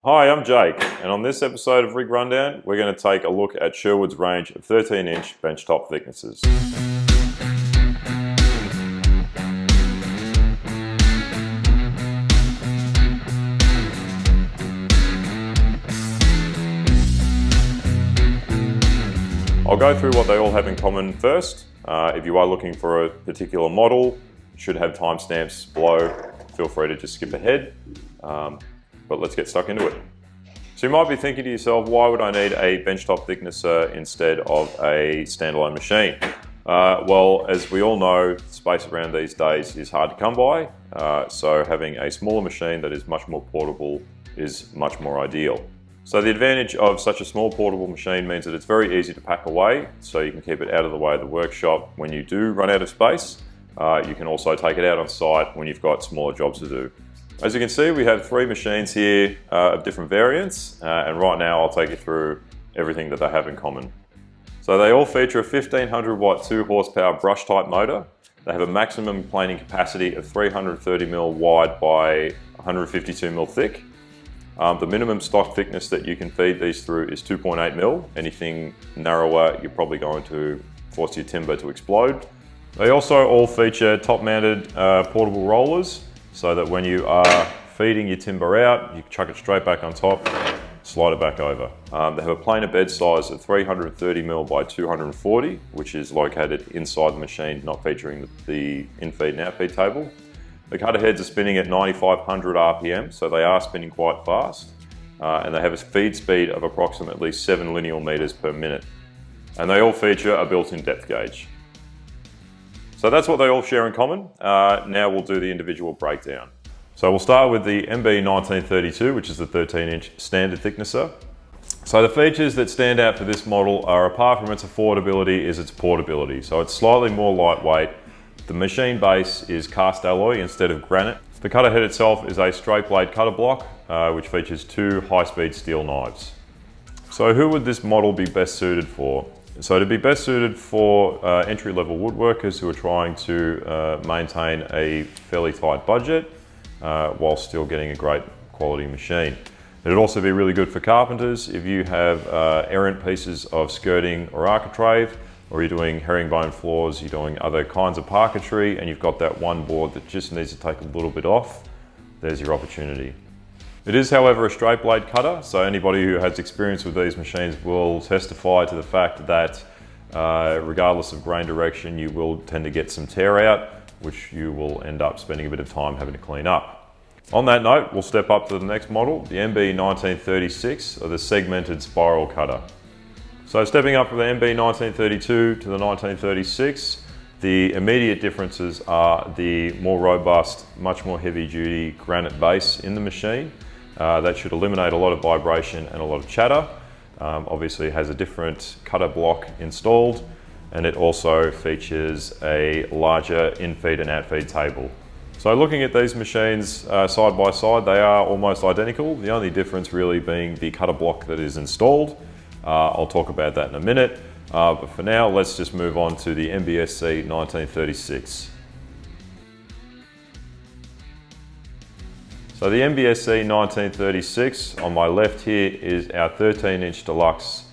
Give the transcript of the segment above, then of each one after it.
Hi, I'm Jake, and on this episode of Rig Rundown, we're going to take a look at Sherwood's range of 13-inch benchtop thicknesses. I'll go through what they all have in common first. If you are looking for a particular model, you should have timestamps below. Feel free to just skip ahead. But let's get stuck into it. So you might be thinking to yourself, why would I need a benchtop thicknesser instead of a standalone machine? Well, as we all know, space around these days is hard to come by, so having a smaller machine that is much more portable is much more ideal. So the advantage of such a small portable machine means that it's very easy to pack away, so you can keep it out of the way of the workshop when you do run out of space. You can also take it out on site when you've got smaller jobs to do. As you can see, we have three machines here of different variants, and right now I'll take you through everything that they have in common. So they all feature a 1500 watt 2 horsepower brush type motor. They have a maximum planing capacity of 330mm wide by 152mm thick. The minimum stock thickness that you can feed these through is 2.8mm. Anything narrower, you're probably going to force your timber to explode. They also all feature top mounted portable rollers, so that when you are feeding your timber out, you can chuck it straight back on top, slide it back over. They have a planer bed size of 330mm by 240, which is located inside the machine, not featuring the in-feed and out-feed table. The cutter heads are spinning at 9500 RPM, so they are spinning quite fast. And they have a feed speed of approximately 7 lineal meters per minute. And they all feature a built-in depth gauge. So that's what they all share in common. Now we'll do the individual breakdown. So we'll start with the MB1932, which is the 13-inch standard thicknesser. So the features that stand out for this model are, apart from its affordability, is its portability. So it's slightly more lightweight. The machine base is cast alloy instead of granite. The cutter head itself is a straight blade cutter block, which features two high-speed steel knives. So who would this model be best suited for? So to be best suited for entry-level woodworkers who are trying to maintain a fairly tight budget while still getting a great quality machine. It'd also be really good for carpenters if you have errant pieces of skirting or architrave, or you're doing herringbone floors, you're doing other kinds of parquetry, and you've got that one board that just needs to take a little bit off. There's your opportunity. It is, however, a straight blade cutter, so anybody who has experience with these machines will testify to the fact that regardless of grain direction, you will tend to get some tear out, which you will end up spending a bit of time having to clean up. On that note, we'll step up to the next model, the MB1936, or the segmented spiral cutter. So stepping up from the MB1932 to the 1936, the immediate differences are the more robust, much more heavy duty granite base in the machine. That should eliminate a lot of vibration and a lot of chatter. Obviously it has a different cutter block installed, and it also features a larger in-feed and out-feed table. So looking at these machines side by side, they are almost identical. The only difference really being the cutter block that is installed. I'll talk about that in a minute, but for now let's just move on to the MBSC 1936. So the MBSC 1936, on my left here, is our 13-inch Deluxe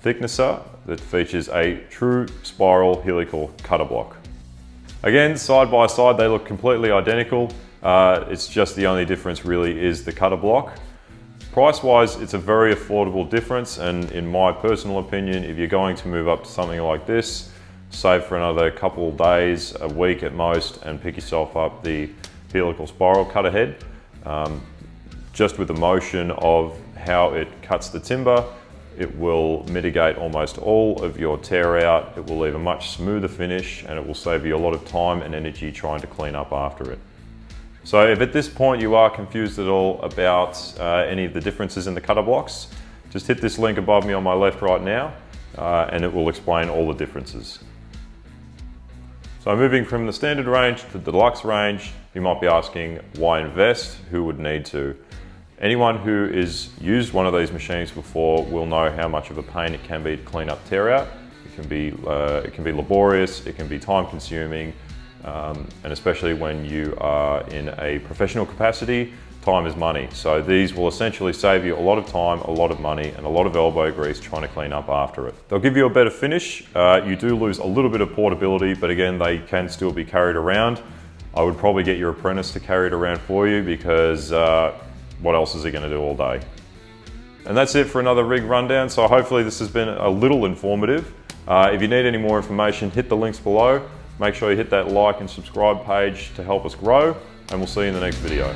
thicknesser that features a true spiral helical cutter block. Again, side by side they look completely identical. It's just the only difference really is the cutter block. Price-wise, it's a very affordable difference, and in my personal opinion, if you're going to move up to something like this, save for another couple of days, a week at most, and pick yourself up the helical spiral cutter head. Just with the motion of how it cuts the timber, it will mitigate almost all of your tear out. It will leave a much smoother finish, and it will save you a lot of time and energy trying to clean up after it. So if at this point you are confused at all about any of the differences in the cutter blocks, just hit this link above me on my left right now, and it will explain all the differences. So moving from the standard range to the deluxe range, you might be asking, why invest? Who would need to? Anyone who has used one of these machines before will know how much of a pain it can be to clean up tear out. It can be laborious, it can be time consuming, And especially when you are in a professional capacity, time is money. So these will essentially save you a lot of time, a lot of money, and a lot of elbow grease trying to clean up after it. They'll give you a better finish. You do lose a little bit of portability, but again, they can still be carried around. I would probably get your apprentice to carry it around for you, because what else is he going to do all day? And that's it for another rig rundown. So hopefully this has been a little informative. If you need any more information, hit the links below. Make sure you hit that like and subscribe page to help us grow, and we'll see you in the next video.